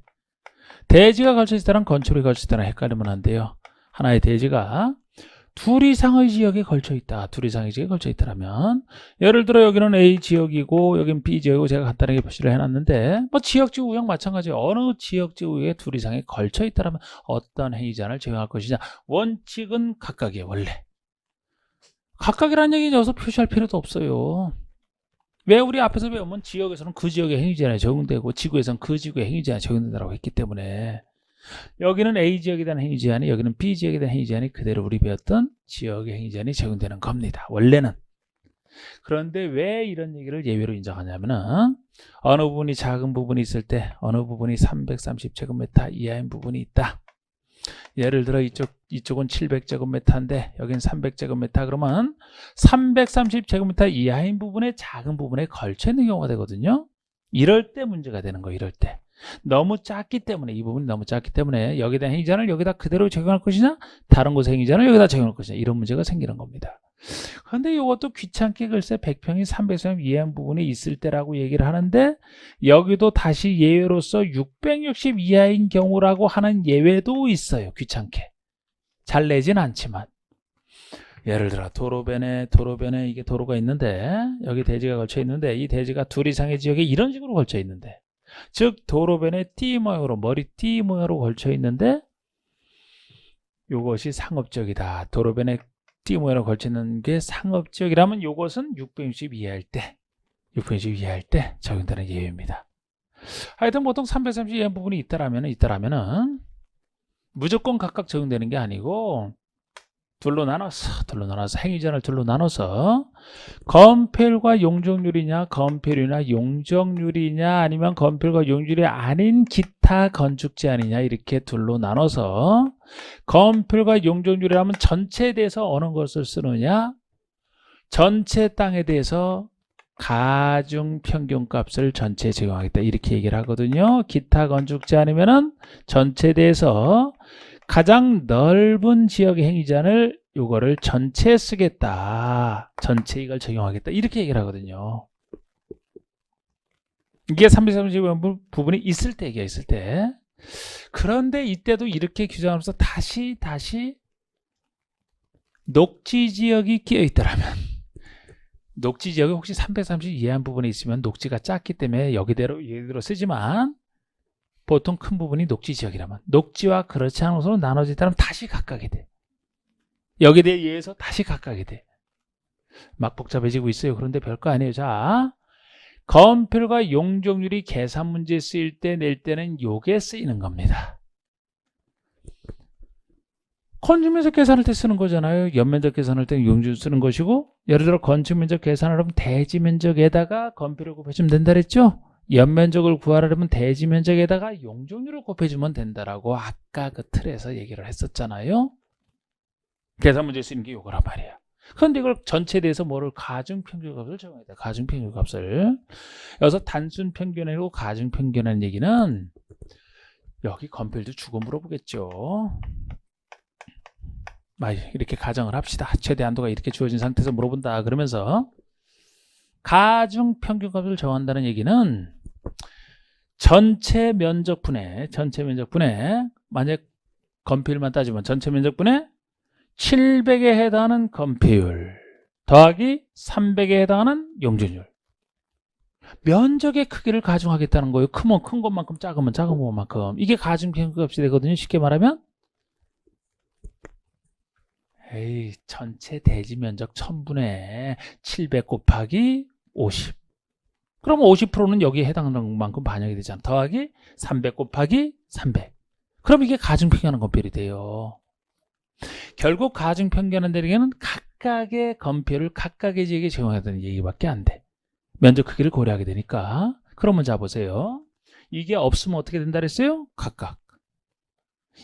대지가 걸쳐 있을 때랑 건축이 걸칠 때랑 헷갈리면 안 돼요. 하나의 대지가 둘 이상의 지역에 걸쳐 있다. 둘 이상의 지역에 걸쳐 있다면, 예를 들어 여기는 A 지역이고 여기는 B 지역이고 제가 간단하게 표시를 해놨는데, 뭐 지역지구 구역 마찬가지예요. 어느 지역지구 구역에 둘 이상에 걸쳐 있다면 어떤 행위제한을 적용할 것이냐. 원칙은 각각이에요. 원래 각각이라는 얘기는 여기서 표시할 필요도 없어요. 왜? 우리 앞에서 배우면 지역에서는 그 지역의 행위제한이 적용되고 지구에서는 그 지구의 행위제한이 적용된다고 했기 때문에, 여기는 A 지역에 대한 행위제한이, 여기는 B 지역에 대한 행위제한이 그대로 우리 배웠던 지역의 행위제한이 적용되는 겁니다. 원래는. 그런데 왜 이런 얘기를 예외로 인정하냐면은 어느 부분이 작은 부분이 있을 때 어느 부분이 330제곱미터 이하인 부분이 있다. 예를 들어 이쪽은 700제곱미터인데 여긴 300제곱미터 그러면 330제곱미터 이하인 부분에 작은 부분에 걸쳐 있는 경우가 되거든요. 이럴 때 문제가 되는 거예요. 이럴 때. 너무 작기 때문에 이 부분이 너무 작기 때문에 여기다 행위자를 여기다 그대로 적용할 것이냐 다른 곳에 행위자를 여기다 적용할 것이냐 이런 문제가 생기는 겁니다. 그런데 이것도 귀찮게 글쎄 100평이 300평 이하인 부분이 있을 때라고 얘기를 하는데 여기도 다시 예외로서 660 이하인 경우라고 하는 예외도 있어요. 귀찮게 잘 내진 않지만 예를 들어 도로변에 이게 도로가 있는데 여기 대지가 걸쳐 있는데 이 대지가 둘 이상의 지역에 이런 식으로 걸쳐 있는데 즉 도로변에 T 모양으로 머리 T 모양으로 걸쳐 있는데 이것이 상업지역이다. 도로변에 T 모양으로 걸쳐 있는 게 상업지역이라면 이것은 660 이하일 때 660 이하일 때 적용되는 예외입니다. 하여튼 보통 330 이하 부분이 있다라면은 무조건 각각 적용되는 게 아니고 둘로 나눠서 행위자를 둘로 나눠서 건폐율과 용적률이냐 건폐율이나 용적률이냐 아니면 건폐율과 용적률이 아닌 기타 건축 제한이냐 이렇게 둘로 나눠서 건폐율과 용적률이라면 전체에 대해서 어느 것을 쓰느냐 전체 땅에 대해서 가중평균값을 전체에 적용하겠다 이렇게 얘기를 하거든요. 기타 건축 제한이면은 전체에 대해서 가장 넓은 지역의 행위자를 요거를 전체에 쓰겠다. 전체 이걸 적용하겠다. 이렇게 얘기를 하거든요. 이게 330 부분이 있을 때 얘기가 있을 때. 그런데 이때도 이렇게 규정하면서 다시 녹지 지역이 끼어 있더라면 녹지 지역이 혹시 330 이하인 부분에 있으면 녹지가 작기 때문에 여기대로 쓰지만 보통 큰 부분이 녹지 지역이라면 녹지와 그렇지 않은 것으로 나눠지다면 다시 각각이 돼. 여기에 의해서 다시 각각이 돼. 막 복잡해지고 있어요. 그런데 별거 아니에요. 자, 건폐율과 용적률이 계산 문제에 쓰일 때 낼 때는 요게 쓰이는 겁니다. 건축면적 계산할 때 쓰는 거잖아요. 연면적 계산할 때는 용적률 쓰는 것이고 예를 들어 건축면적 계산을 하면 대지면적에다가 건폐율을 곱해주면 된다 그랬죠? 연면적을 구하려면 대지면적에다가 용적률을 곱해주면 된다라고 아까 그 틀에서 얘기를 했었잖아요. 계산 문제에 쓰이는 게 요거란 말이야. 그런데 이걸 전체에 대해서 뭐를 가중평균값을 적용해야 돼. 가중평균값을. 여기서 단순평균이 아니고 가중평균이라는 얘기는 여기 건폐율도 주고 물어보겠죠. 이렇게 가정을 합시다. 최대 한도가 이렇게 주어진 상태에서 물어본다. 그러면서 가중평균값을 정한다는 얘기는 전체 면적분에 만약 건폐율만 따지면 전체 면적분에 700에 해당하는 건폐율 더하기 300에 해당하는 용적률 면적의 크기를 가중하겠다는 거예요. 크면 큰 것만큼 작으면 작은 것만큼 이게 가중평균값이 되거든요. 쉽게 말하면 전체 대지 면적 1000분의 700 곱하기 50 그러면 50%는 여기에 해당하는 만큼 반영이 되잖아. 더하기 300 곱하기 300 그럼 이게 가중평균하는 건폐율이 돼요. 결국 가중평균하는 얘기는 각각의 건폐율을 각각의 지역에 적용해야 되는 얘기밖에 안 돼. 면적 크기를 고려하게 되니까. 그러면 자 보세요. 이게 없으면 어떻게 된다 그랬어요? 각각.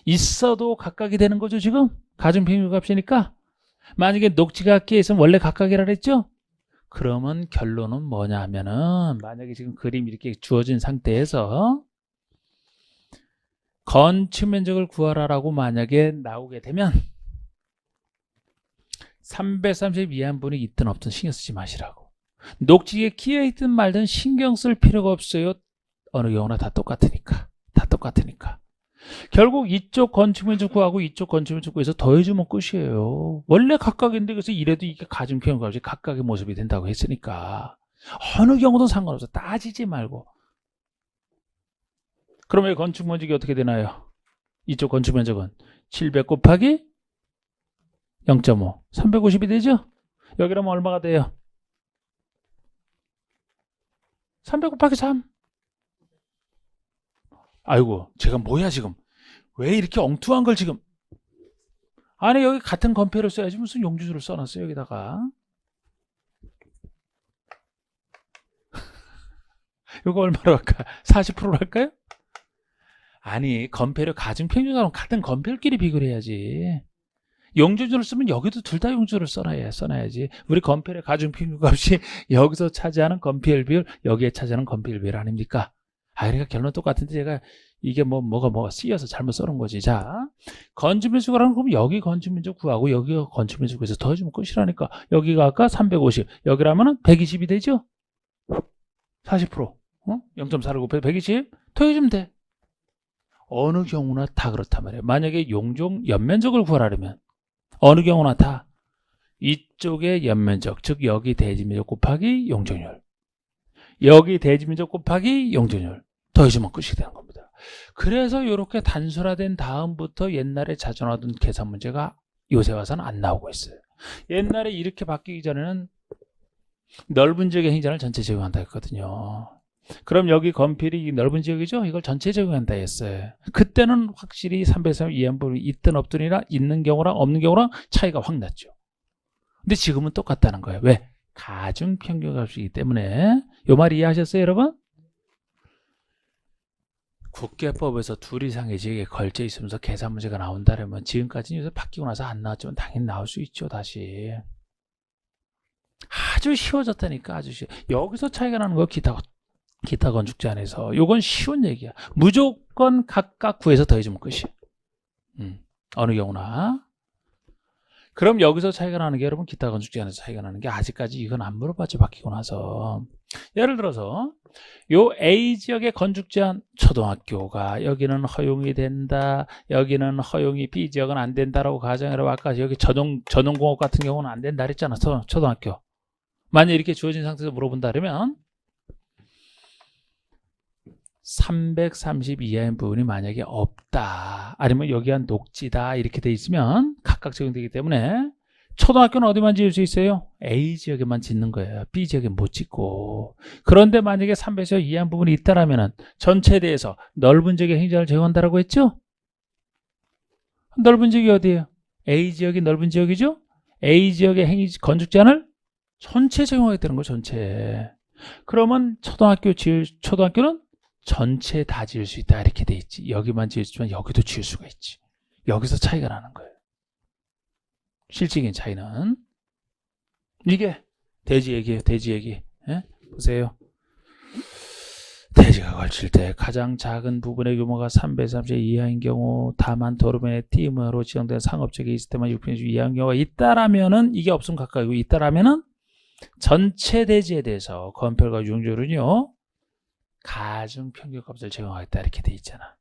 있어도 각각이 되는 거죠 지금? 가중평균 값이니까. 만약에 녹지가 끼어 있으면 원래 각각이라 그랬죠? 그러면 결론은 뭐냐 하면은 만약에 지금 그림 이렇게 주어진 상태에서 건축 면적을 구하라라고 만약에 나오게 되면 330 이하인 분이 있든 없든 신경 쓰지 마시라고. 녹지에 끼어 있든 말든 신경 쓸 필요가 없어요. 어느 경우나 다 똑같으니까. 결국 이쪽 건축면적 구하고 이쪽 건축면적 구해서 더해주면 끝이에요. 원래 각각인데 그래서 이래도 이게 가중평균값이 각각의 모습이 된다고 했으니까 어느 경우도 상관없어. 따지지 말고. 그러면 건축면적이 어떻게 되나요? 이쪽 건축면적은 700 곱하기 0.5 350이 되죠? 여기라면 얼마가 돼요? 300 곱하기 3 아이고 제가 뭐야 지금 왜 이렇게 엉뚱한 걸 지금 아니 여기 같은 건폐율을 써야지 무슨 용적률을 써놨어요 여기다가 이거 얼마로 할까? 40%로 할까요? 아니, 건폐율 가중평균하고 같은 건폐율끼리 비교를 해야지. 용조준을 쓰면 여기도 둘 다 용조를 써놔야지. 우리 건폐율의 가중평균값이 여기서 차지하는 건폐율 비율, 여기에 차지하는 건폐율 비율 아닙니까? 그러니까 결론 똑같은데 제가 이게 뭐가 쓰여서 잘못 써놓은 거지. 자, 건축밀수가라는 그러면 여기 건축밀수 구하고 여기가 건축밀수 구해서 더해주면 끝이라니까. 여기가 아까 350, 여기라면은 120이 되죠? 40%. 0.4를 곱해서 120 더해주면 돼. 어느 경우나 다 그렇단 말이에요. 만약에 용종 연면적을 구하려면 어느 경우나 다 이쪽의 연면적, 즉 여기 대지면적 곱하기 용적률, 여기 대지면적 곱하기 용적률 더해주면 끝이 되는 겁니다. 그래서 이렇게 단순화된 다음부터 옛날에 자주 나오던 계산 문제가 요새 와서는 안 나오고 있어요. 옛날에 이렇게 바뀌기 전에는 넓은 지역의 행전을 전체 적용한다 했거든요. 그럼 여기 건필이 넓은 지역이죠? 이걸 전체 적용한다 했어요. 그때는 확실히 300의 이항분이 있든 없든이나 있는 경우랑 없는 경우랑 차이가 확 났죠. 근데 지금은 똑같다는 거예요. 왜? 가중평균값이기 때문에. 요 말 이해하셨어요, 여러분? 국계법에서 둘 이상의 지역에 걸쳐 있으면서 계산 문제가 나온다면 지금까지는 요새 바뀌고 나서 안 나왔지만 당연히 나올 수 있죠, 다시. 아주 쉬워졌다니까, 아주 쉬워. 여기서 차이가 나는 거 기타 건축 제한에서. 요건 쉬운 얘기야. 무조건 각각 구해서 더해주면 끝이야. 어느 경우나. 그럼 여기서 차이가 나는 게 여러분 기타 건축 제한에서 차이가 나는 게 아직까지 이건 안 물어봤죠, 바뀌고 나서. 예를 들어서 요 A 지역의 건축 제한, 초등학교가 여기는 허용이 된다, 여기는 허용이 B 지역은 안 된다라고 가정해라. 아까 여기 전용공업 같은 경우는 안 된다 그랬잖아, 초등학교. 만약 이렇게 주어진 상태에서 물어본다 그러면 330 이하인 부분이 만약에 없다, 아니면 여기가 녹지다 이렇게 돼 있으면 각각 적용되기 때문에 초등학교는 어디만 지을 수 있어요? A 지역에만 짓는 거예요. B 지역에 못 짓고. 그런데 만약에 300여 이하인 부분이 있다라면 전체에 대해서 넓은 지역의 행정을 제공한다라고 했죠? 넓은 지역이 어디예요? A 지역이 넓은 지역이죠? A 지역의 건축 제한을 전체 적용하겠다는 거예요, 전체. 그러면 초등학교는 전체 다 지을 수 있다 이렇게 돼 있지. 여기만 지을 수 있지만 여기도 지을 수가 있지. 여기서 차이가 나는 거예요. 실질적인 차이는 이게 대지 얘기예요. 대지 얘기. 예? 보세요. 대지가 걸칠 때 가장 작은 부분의 규모가 330 이하인 경우, 다만 도로변의 T으로 지정된 상업지역에 있을 때만 6평 이하인 경우가 있다라면은, 이게 없으면 가까이고 있다라면은 전체 대지에 대해서 건폐율과 용적률은요 가중평균값을 적용하겠다 이렇게 돼 있잖아.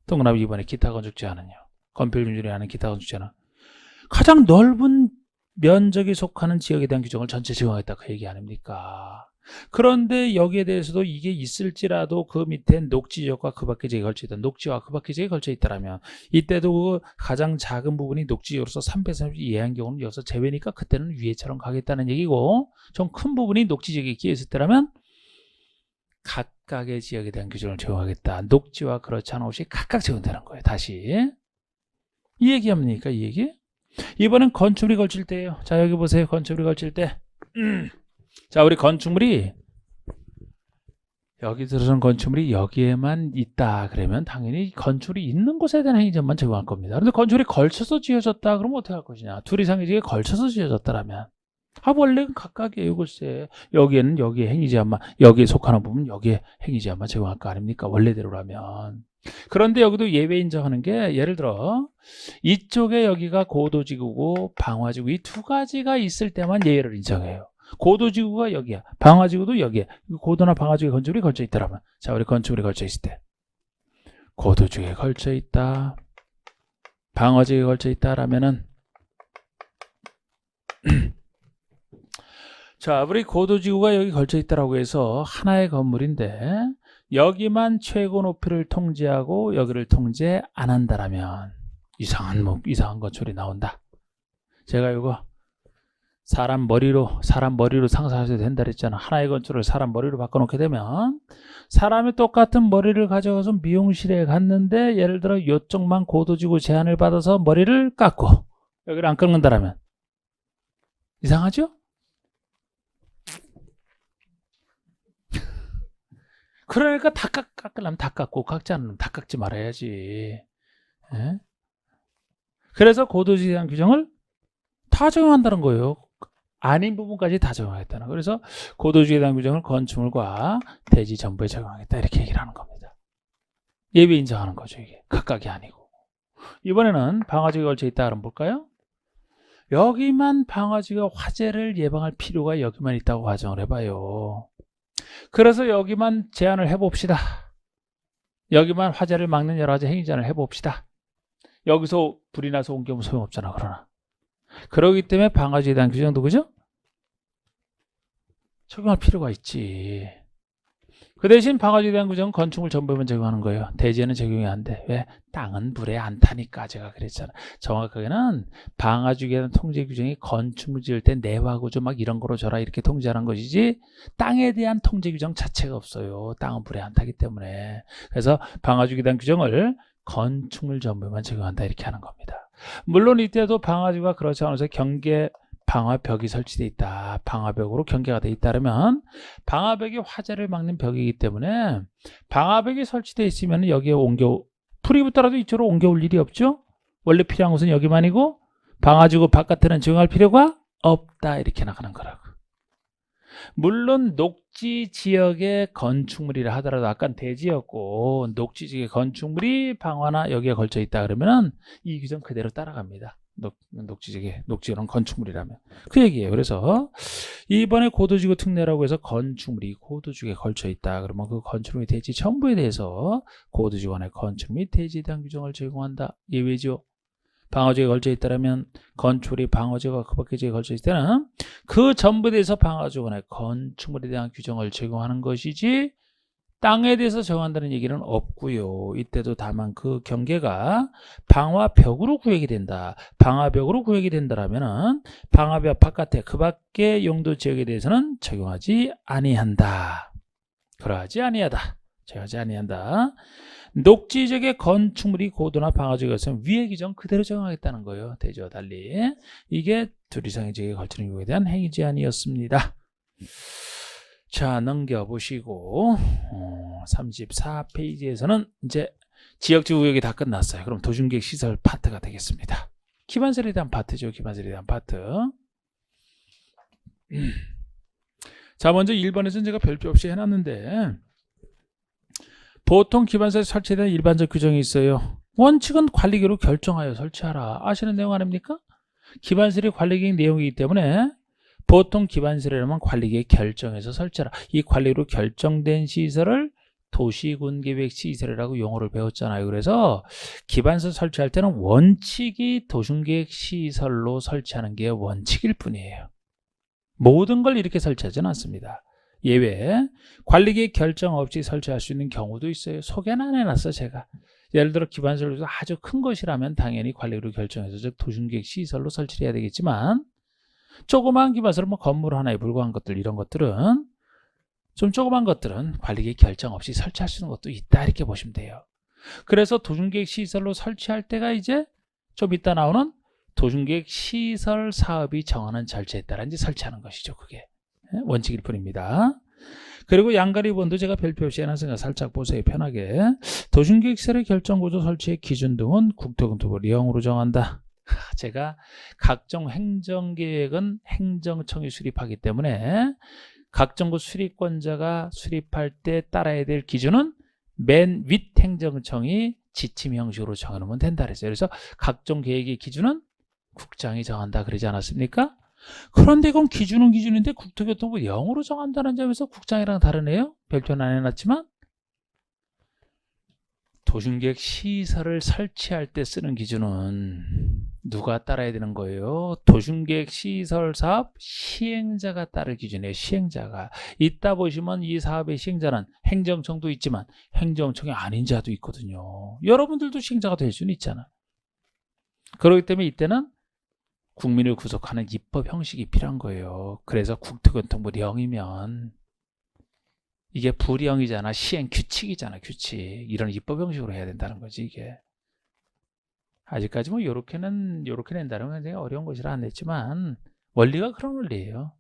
동그라미 2번에 기타 건축 제한은요, 건폐율 용적률이 하는 기타 건축 제한, 가장 넓은 면적이 속하는 지역에 대한 규정을 전체 적용하겠다 그 얘기 아닙니까? 그런데 여기에 대해서도 이게 있을지라도 그 밑에 녹지 지역과 그 밖의 지역에 걸쳐 있다, 녹지와 그 밖의 지역에 걸쳐 있다라면 이때도 그 가장 작은 부분이 녹지 지역으로서 330 이하인 경우는 여기서 제외니까 그때는 위에처럼 가겠다는 얘기고, 좀 큰 부분이 녹지 지역에 끼어 있을 때라면 각각의 지역에 대한 규정을 적용하겠다. 녹지와 그렇지 않은 곳이 각각 적용되는 거예요. 다시 이 얘기 합니까? 이 얘기? 이번엔 건축물이 걸칠 때예요. 자, 여기 보세요. 건축물이 걸칠 때. 자, 우리 건축물이 여기 들어선 건축물이 여기에만 있다 그러면 당연히 건축물이 있는 곳에 대한 행위점만 적용할 겁니다. 그런데 건축물이 걸쳐서 지어졌다 그러면 어떻게 할 것이냐? 둘 이상의 지역에 걸쳐서 지어졌다라면 원래는 각각이에요. 글쎄 여기에는 여기에 행위제한만, 여기에 속하는 부분 여기에 행위제한만 적용할 거 아닙니까? 원래대로라면. 그런데 여기도 예외 인정하는 게, 예를 들어 이쪽에 여기가 고도지구고 방화지구, 이 두 가지가 있을 때만 예외를 인정해요. 고도지구가 여기야, 방화지구도 여기에. 고도나 방화지구에 건축물이 걸쳐 있다라면, 자, 우리 건축물이 걸쳐 있을 때 고도지구에 걸쳐 있다, 방화지구에 걸쳐 있다라면은 자, 우리 고도지구가 여기 걸쳐 있다라고 해서 하나의 건물인데 여기만 최고 높이를 통제하고 여기를 통제 안 한다라면 이상한 건축물이 나온다. 제가 이거 사람 머리로 상상하셔도 된다 그랬잖아. 하나의 건축을 사람 머리로 바꿔놓게 되면, 사람이 똑같은 머리를 가져가서 미용실에 갔는데 예를 들어 이쪽만 고도지구 제한을 받아서 머리를 깎고 여기를 안 깎는다라면 이상하죠? 그러니까 다 깎으려면 다 깎고 깎지 않으면 다 깎지 말아야지. 예? 그래서 고도지에 대한 규정을 다 적용한다는 거예요. 아닌 부분까지 다 적용하겠다는 거예요. 그래서 고도주의에 대한 규정을 건축물과 대지 전부에 적용하겠다 이렇게 얘기를 하는 겁니다. 예외 인정하는 거죠. 이게 각각이 아니고. 이번에는 방화지가 걸쳐 있다 그러면 볼까요? 여기만 방화지가 화재를 예방할 필요가 여기만 있다고 가정을 해봐요. 그래서 여기만 제안을 해봅시다. 여기만 화재를 막는 여러 가지 행위 제안을 해봅시다. 여기서 불이 나서 온 경우 소용없잖아. 그러나 그러기 때문에 방화지에 대한 규정도 그죠? 적용할 필요가 있지. 그 대신 방화지에 대한 규정은 건축물 전부에만 적용하는 거예요. 대지에는 적용이 안 돼. 왜? 땅은 불에 안 타니까. 제가 그랬잖아. 정확하게는 방화지에 대한 통제 규정이 건축물 지을 때 내화구조 막 이런 거로 저라 이렇게 통제하는 것이지 땅에 대한 통제 규정 자체가 없어요. 땅은 불에 안 타기 때문에. 그래서 방화지에 대한 규정을 건축물 전부에만 적용한다 이렇게 하는 겁니다. 물론 이때도 방화지가 그렇지 않아서 경계 방화벽이 설치되어 있다. 방화벽으로 경계가 되어 있다면 방화벽이 화재를 막는 벽이기 때문에 방화벽이 설치되어 있으면 여기에 불이 붙더라도 이쪽으로 옮겨올 일이 없죠. 원래 필요한 곳은 여기만이고 방화지구 바깥에는 적용할 필요가 없다 이렇게 나가는 거라고. 물론 녹지 지역의 건축물이라 하더라도 아까 대지였고 녹지 지역의 건축물이 방화나 여기에 걸쳐 있다 그러면 이 규정 그대로 따라갑니다. 녹지는 건축물이라면 그 얘기예요. 그래서 이번에 고도지구 특례라고 해서 건축물이 고도지구에 걸쳐 있다 그러면 그 건축물 및 대지 전부에 대해서 고도지구 안에 건축 및 대지에 대한 규정을 제공한다. 예외죠. 방어지에 걸쳐 있다면 건축물이 방어지가 그 밖의 지역에 걸쳐 있을 때는 그 전부에 대해서 방어지구 안에 건축물에 대한 규정을 제공하는 것이지 땅에 대해서 정한다는 얘기는 없고요. 이때도 다만 그 경계가 방화벽으로 구획이 된다. 방화벽으로 구획이 된다라면은 방화벽 바깥에 그 밖의 용도 지역에 대해서는 적용하지 아니한다. 그러하지 아니하다. 적용하지 아니한다. 녹지 지역의 건축물이 고도나 방화지역에서는 위의 규정 그대로 적용하겠다는 거예요. 대지와 달리. 이게 둘 이상의 지역에 걸치는 경우에 대한 행위 제한이었습니다. 자, 넘겨보시고 34페이지에서는 이제 지역지구 구역이 다 끝났어요. 그럼 도심계획 시설 파트가 되겠습니다. 기반설에 대한 파트죠. 기반설에 대한 파트. 자, 먼저 1번에서는 제가 별표 없이 해놨는데 보통 기반설 설치에 대한 일반적 규정이 있어요. 원칙은 관리계로 결정하여 설치하라. 아시는 내용 아닙니까? 기반설이 관리계획 내용이기 때문에 보통 기반설이라면 관리계획 결정해서 설치하라. 이 관리로 결정된 시설을 도시군계획 시설이라고 용어를 배웠잖아요. 그래서 기반설 설치할 때는 원칙이 도심계획 시설로 설치하는 게 원칙일 뿐이에요. 모든 걸 이렇게 설치하지는 않습니다. 예외 관리계획 결정 없이 설치할 수 있는 경우도 있어요. 소개는 안 해놨어 제가. 예를 들어 기반설도 아주 큰 것이라면 당연히 관리로 결정해서 즉 도심계획 시설로 설치를 해야 되겠지만 조그만 기반설은 뭐 건물 하나에 불과한 것들 이런 것들은 좀 조그만 것들은 관리계획 결정 없이 설치할 수 있는 것도 있다 이렇게 보시면 돼요. 그래서 도심계획 시설로 설치할 때가 이제 좀 이따 나오는 도심계획 시설 사업이 정하는 절차에 따라 이제 설치하는 것이죠. 그게 원칙일 뿐입니다. 그리고 양가리본도 제가 별표 없이 해놨으니까 살짝 보세요. 편하게. 도심계획시설의 결정구조 설치의 기준 등은 국토교통부 령으로 정한다. 제가 각종 행정계획은 행정청이 수립하기 때문에 각정부 수립권자가 수립할 때 따라야 될 기준은 맨 윗 행정청이 지침 형식으로 정해놓으면 된다 그랬어요. 그래서 각종 계획의 기준은 국장이 정한다 그러지 않았습니까? 그런데 이건 기준은 기준인데 국토교통부 령으로 정한다는 점에서 국장이랑 다르네요. 별표는 안 해놨지만 도심계획 시설을 설치할 때 쓰는 기준은 누가 따라야 되는 거예요? 도심계획 시설 사업 시행자가 따를 기준이에요. 시행자가. 이따 보시면 이 사업의 시행자는 행정청도 있지만 행정청이 아닌 자도 있거든요. 여러분들도 시행자가 될 수는 있잖아. 그렇기 때문에 이때는 국민을 구속하는 입법 형식이 필요한 거예요. 그래서 국토교통부 령이면 이게 부령이잖아. 시행 규칙이잖아. 규칙. 이런 입법 형식으로 해야 된다는 거지 이게. 아직까지 뭐 요렇게 낸다는 건 굉장히 어려운 것이라 안 냈지만 원리가 그런 원리예요.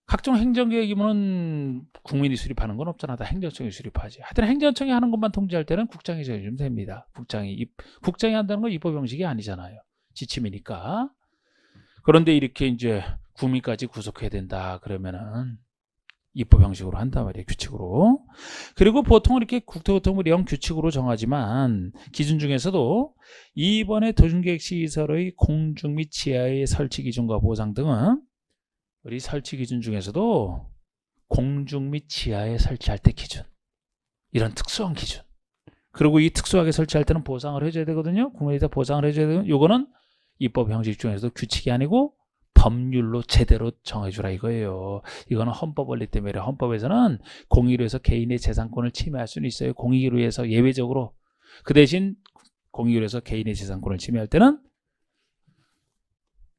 각종 행정계획이면은 국민이 수립하는 건 없잖아. 다 행정청이 수립하지. 하여튼 행정청이 하는 것만 통제할 때는 국장이 정해주면 됩니다. 국장이 한다는 건 입법 형식이 아니잖아요. 지침이니까. 그런데 이렇게 이제 국민까지 구속해야 된다 그러면은 입법 형식으로 한단 말이에요. 규칙으로. 그리고 보통 이렇게 국토교통부령 규칙으로 정하지만 기준 중에서도 이번에 도심계획시설의 공중 및 지하의 설치 기준과 보상 등은 우리 설치 기준 중에서도 공중 및 지하에 설치할 때 기준, 이런 특수한 기준, 그리고 이 특수하게 설치할 때는 보상을 해줘야 되거든요. 국민에다 보상을 해줘야 되거든요. 요거는 입법 형식 중에서도 규칙이 아니고 법률로 제대로 정해주라 이거예요. 이거는 헌법 원리 때문에 헌법에서는 공익으로 해서 개인의 재산권을 침해할 수는 있어요. 공익으로 해서 예외적으로. 그 대신 공익으로 해서 개인의 재산권을 침해할 때는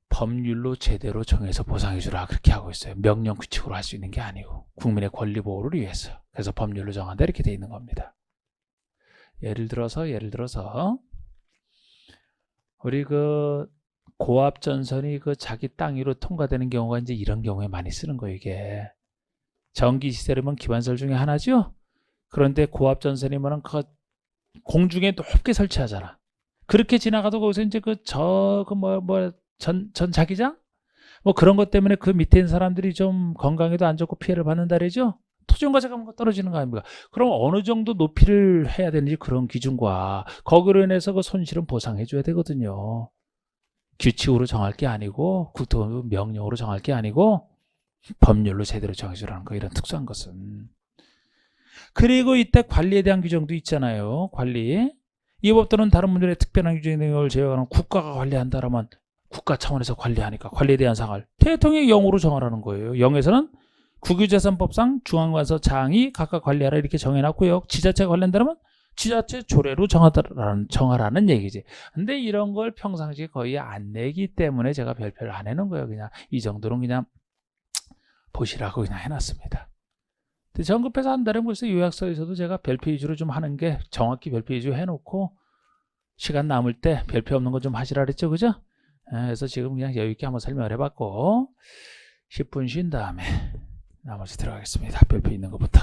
법률로 제대로 정해서 보상해주라 그렇게 하고 있어요. 명령 규칙으로 할 수 있는 게 아니고 국민의 권리 보호를 위해서. 그래서 법률로 정한다 이렇게 돼 있는 겁니다. 예를 들어서 우리 그 고압전선이 그 자기 땅 위로 통과되는 경우가 이제 이런 경우에 많이 쓰는 거예요. 이게 전기시설이면 기반설 중에 하나죠. 그런데 고압전선이면은 그 공중에 높게 설치하잖아. 그렇게 지나가도 거기서 이제 전 자기장? 뭐 그런 것 때문에 그 밑에 있는 사람들이 좀 건강에도 안 좋고 피해를 받는다 그러죠. 토지용가치가 떨어지는 거 아닙니까? 그럼 어느 정도 높이를 해야 되는지 그런 기준과 거기로 인해서 그 손실은 보상해 줘야 되거든요. 규칙으로 정할 게 아니고 국토부 명령으로 정할 게 아니고 법률로 제대로 정해주라는 거, 이런 특수한 것은. 그리고 이때 관리에 대한 규정도 있잖아요. 관리. 이 법들은 다른 분들의 특별한 규정이 있는 걸 제외하는 국가가 관리한다라면 국가 차원에서 관리하니까 관리에 대한 사항을 대통령이 0으로 정하라는 거예요. 0에서는 국유재산법상 중앙관서장이 각각 관리하라 이렇게 정해놨고요. 지자체가 관리한다면 지자체 조례로 정하라는 얘기지. 근데 이런 걸 평상시에 거의 안 내기 때문에 제가 별표를 안 해놓은 거예요. 그냥 이 정도는 그냥 보시라고 그냥 해놨습니다. 근데 정급해서 한다면 벌써 요약서에서도 제가 별표 위주로 좀 하는 게 정확히 별표 위주로 해놓고 시간 남을 때 별표 없는 거 좀 하시라 그랬죠. 그죠? 그래서 지금 그냥 여유있게 한번 설명을 해봤고 10분 쉰 다음에 나머지 들어가겠습니다. 별표 있는 것부터.